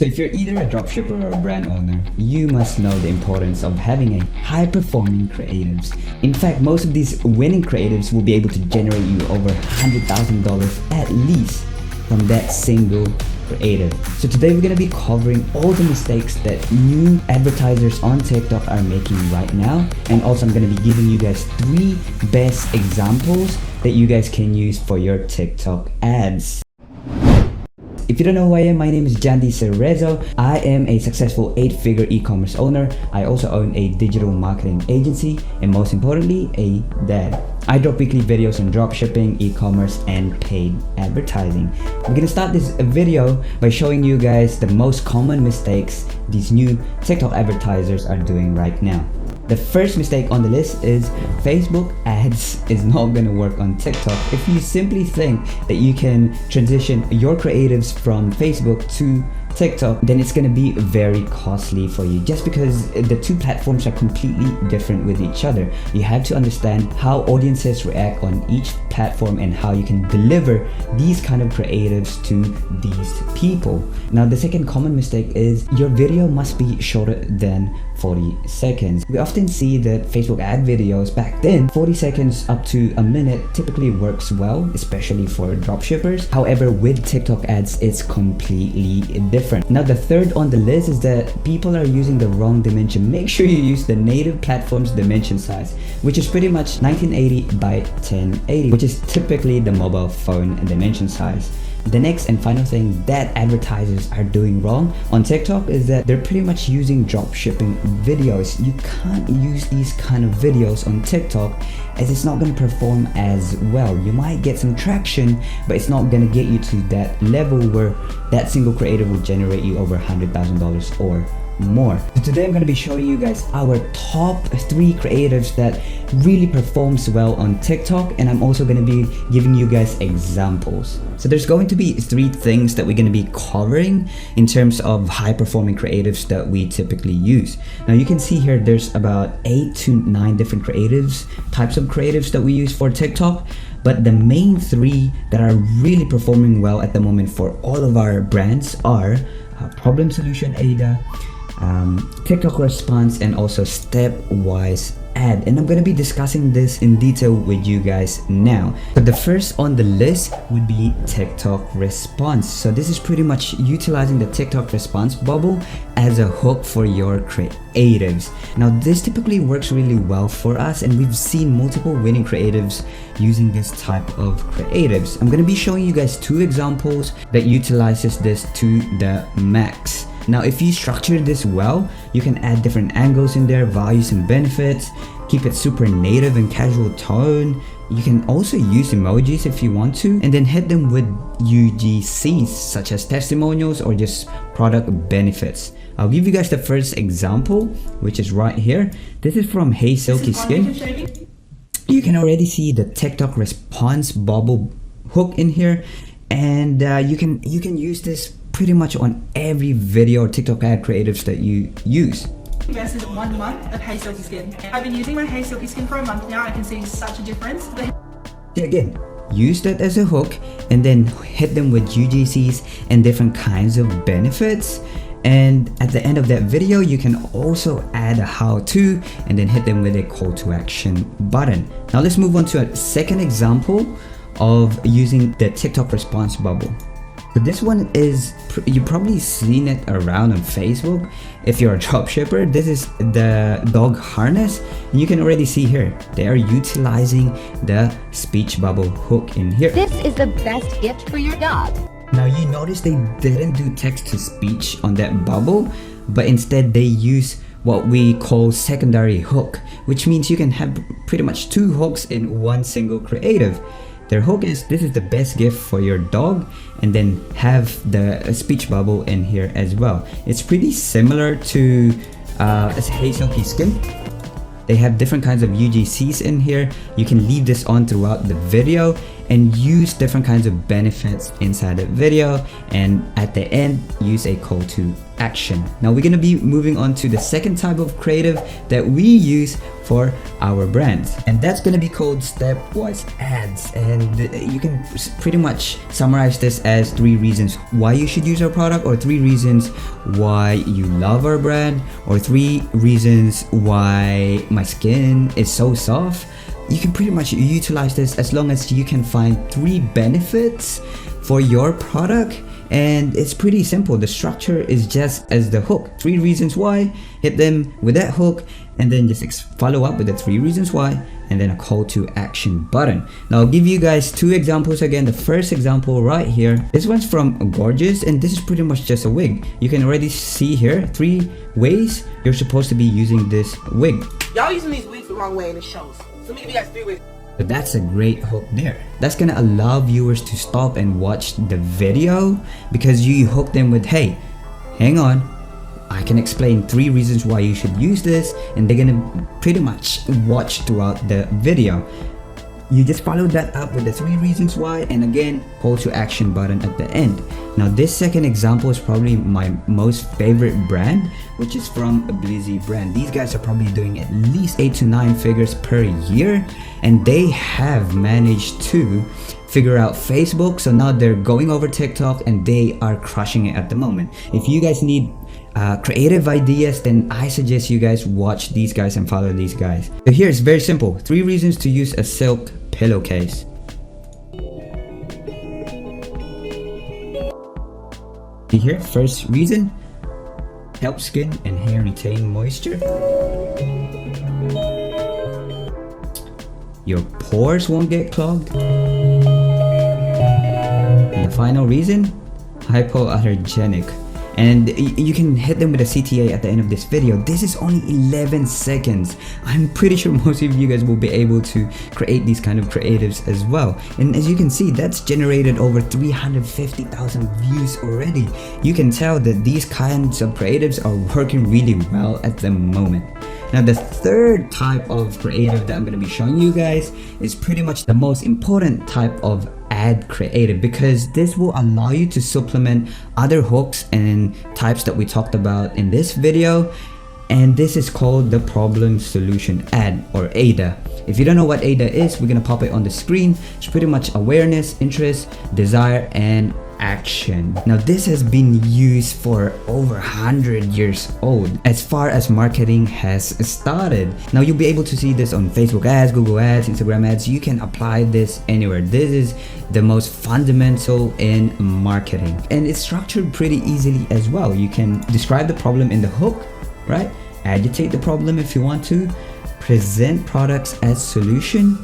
So if you're either a dropshipper or a brand owner, you must know the importance of having a high-performing creatives. In fact, most of these winning creatives will be able to generate you over $100,000 at least from that single creative. So today we're going to be covering all the mistakes that new advertisers on TikTok are making right now, and also I'm going to be giving you guys 3 best examples that you guys can use for your TikTok ads. If you don't know who I am, my name is Jandy Cerezo. I am a successful 8-figure e-commerce owner. I also own a digital marketing agency, and most importantly, a dad. I drop weekly videos on dropshipping, e-commerce, and paid advertising. We're gonna start this video by showing you guys the most common mistakes these new TikTok advertisers are doing right now. The first mistake on the list is Facebook ads is not gonna work on TikTok. If you simply think that you can transition your creatives from Facebook to TikTok, then it's gonna be very costly for you, just because the 2 platforms are completely different with each other. You have to understand how audiences react on each platform and how you can deliver these kind of creatives to these people. Now, the second common mistake is your video must be shorter than 40 seconds. We often see that Facebook ad videos back then, 40 seconds up to a minute typically works well, especially for dropshippers. However, with TikTok ads, it's completely different. Now, the third on the list is that people are using the wrong dimension. Make sure you use the native platform's dimension size, which is pretty much 1980 by 1080, which is typically the mobile phone dimension size. The next and final thing that advertisers are doing wrong on TikTok is that they're pretty much using dropshipping videos. You can't use these kind of videos on TikTok, as it's not going to perform as well. You might get some traction, but it's not going to get you to that level where that single creative will generate you over $100,000 or more. So today I'm going to be showing you guys our top 3 creatives that really performs well on TikTok, and I'm also going to be giving you guys examples. So there's going to be 3 things that we're going to be covering in terms of high performing creatives that we typically use. Now you can see here there's about 8 to 9 different types of creatives that we use for TikTok. But the main 3 that are really performing well at the moment for all of our brands are Problem Solution ADA, TikTok response, and also stepwise ad. And I'm going to be discussing this in detail with you guys now. But the first on the list would be TikTok response. So this is pretty much utilizing the TikTok response bubble as a hook for your creatives. Now this typically works really well for us, and we've seen multiple winning creatives using this type of creatives. I'm going to be showing you guys 2 examples that utilizes this to the max. Now, if you structure this well, you can add different angles in there, values and benefits, keep it super native and casual tone. You can also use emojis if you want to, and then hit them with UGCs such as testimonials or just product benefits. I'll give you guys the first example, which is right here. This is from Hey Silky Skin. You can already see the TikTok response bubble hook in here, and you can use this pretty much on every video or TikTok ad creatives that you use. Invested 1 month of Hey Silky Skin. I've been using my Hey Silky Skin for a month now. I can see such a difference. Again, use that as a hook and then hit them with UGCs and different kinds of benefits. And at the end of that video, you can also add a how-to and then hit them with a call to action button. Now let's move on to a second example of using the TikTok response bubble. So this one is, you've probably seen it around on Facebook. If you're a dropshipper, this is the dog harness. And you can already see here, they are utilizing the speech bubble hook in here. This is the best gift for your dog. Now you notice they didn't do text to speech on that bubble, but instead they use what we call secondary hook, which means you can have pretty much 2 hooks in one single creative. Their hook is, this is the best gift for your dog, and then have the speech bubble in here as well. It's pretty similar to Hey Silky Skin. They have different kinds of UGCs in here. You can leave this on throughout the video, and use different kinds of benefits inside the video, and at the end use a call to action. Now we're gonna be moving on to the second type of creative that we use for our brands, and that's gonna be called stepwise ads. And you can pretty much summarize this as 3 reasons why you should use our product, or 3 reasons why you love our brand, or 3 reasons why my skin is so soft. You can pretty much utilize this as long as you can find 3 benefits for your product. And it's pretty simple. The structure is just as the hook. 3 reasons why, hit them with that hook, and then just follow up with the 3 reasons why, and then a call to action button. Now I'll give you guys 2 examples again. The first example right here, this one's from Gorgeous, and this is pretty much just a wig. You can already see here 3 ways you're supposed to be using this wig. Y'all using these wigs the wrong way and it shows. So let me give you guys 3 ways. So that's a great hook there. That's gonna allow viewers to stop and watch the video, because you hook them with, hey, hang on, I can explain 3 reasons why you should use this, and they're gonna pretty much watch throughout the video. You just follow that up with the 3 reasons why, and again, call to action button at the end. Now this second example is probably my most favorite brand, which is from a Blizzy brand. These guys are probably doing at least 8 to 9 figures per year, and they have managed to figure out Facebook. So now they're going over TikTok, and they are crushing it at the moment. If you guys need creative ideas, then I suggest you guys watch these guys and follow these guys. So here it's very simple. 3 reasons to use a silk pillowcase. See here, first reason, help skin and hair retain moisture. Your pores won't get clogged. And the final reason, hypoallergenic. And you can hit them with a CTA at the end of this video. This is only 11 seconds. I'm pretty sure most of you guys will be able to create these kind of creatives as well. And as you can see, that's generated over 350,000 views already. You can tell that these kinds of creatives are working really well at the moment. Now the third type of creative that I'm going to be showing you guys is pretty much the most important type of ad creative, because this will allow you to supplement other hooks and types that we talked about in this video. And this is called the problem solution ad, or AIDA. If you don't know what AIDA is, we're gonna pop it on the screen. It's pretty much awareness, interest, desire, and action. Now this has been used for over 100 years old as far as marketing has started. Now you'll be able to see this on Facebook ads, Google ads, Instagram ads. You can apply this anywhere. This is the most fundamental in marketing, and it's structured pretty easily as well. You can describe the problem in the hook, right? Agitate the problem if you want to, present products as solution,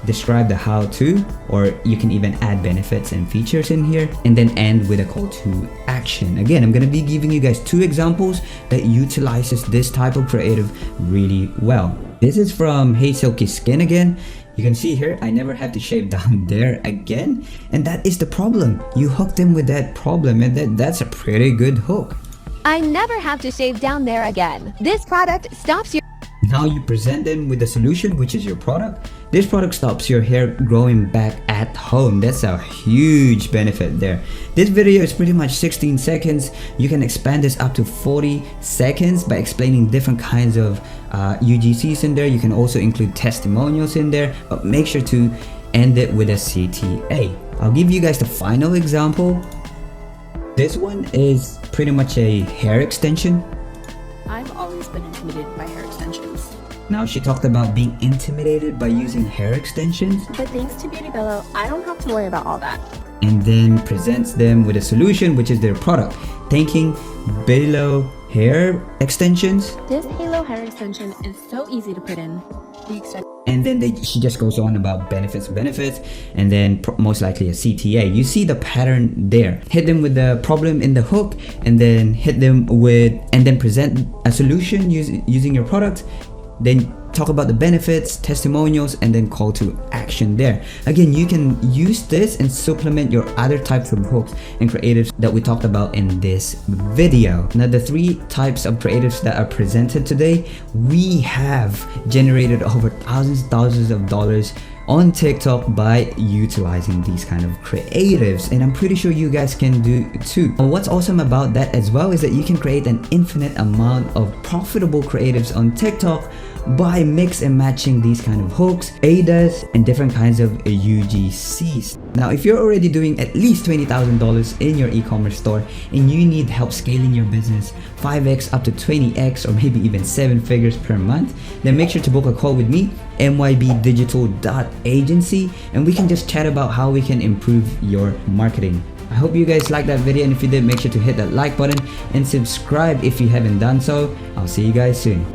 describe the how-to, or you can even add benefits and features in here, and then end with a call to action. Again, I'm going to be giving you guys 2 examples that utilizes this type of creative really well. This is from Hey Silky Skin again. You can see here, I never have to shave down there again, and that is the problem. You hook them with that problem, and that's a pretty good hook. I never have to shave down there again. This product stops your Now you present them with the solution, which is your product. This product stops your hair growing back at home. That's a huge benefit there. This video is pretty much 16 seconds. You can expand this up to 40 seconds by explaining different kinds of UGCs in there. You can also include testimonials in there, but make sure to end it with a CTA. I'll give you guys the final example. This one is pretty much a hair extension. I've always been intimidated by hair extensions. Now she talked about being intimidated by using hair extensions, But thanks to Beauty Billow, I don't have to worry about all that. and then presents them with a solution, which is their product. Thanking Billow hair extensions, This Halo hair extension is so easy to put in. The extension and then she just goes on about benefits, and then most likely a CTA. You see the pattern there. Hit them with the problem in the hook, and then hit them with, and then present a solution using your product. Then talk about the benefits, testimonials, and then call to action there. Again, you can use this and supplement your other types of hooks and creatives that we talked about in this video. Now, the 3 types of creatives that are presented today, we have generated over thousands of dollars on TikTok by utilizing these kind of creatives, and I'm pretty sure you guys can do too. And what's awesome about that as well is that you can create an infinite amount of profitable creatives on TikTok by mix and matching these kind of hooks, ADAs, and different kinds of UGCs. Now, if you're already doing at least $20,000 in your e-commerce store and you need help scaling your business 5x up to 20x or maybe even 7 figures per month, then make sure to book a call with me, mybdigital.agency, and we can just chat about how we can improve your marketing. I hope you guys liked that video, and if you did, make sure to hit that like button and subscribe if you haven't done so. I'll see you guys soon.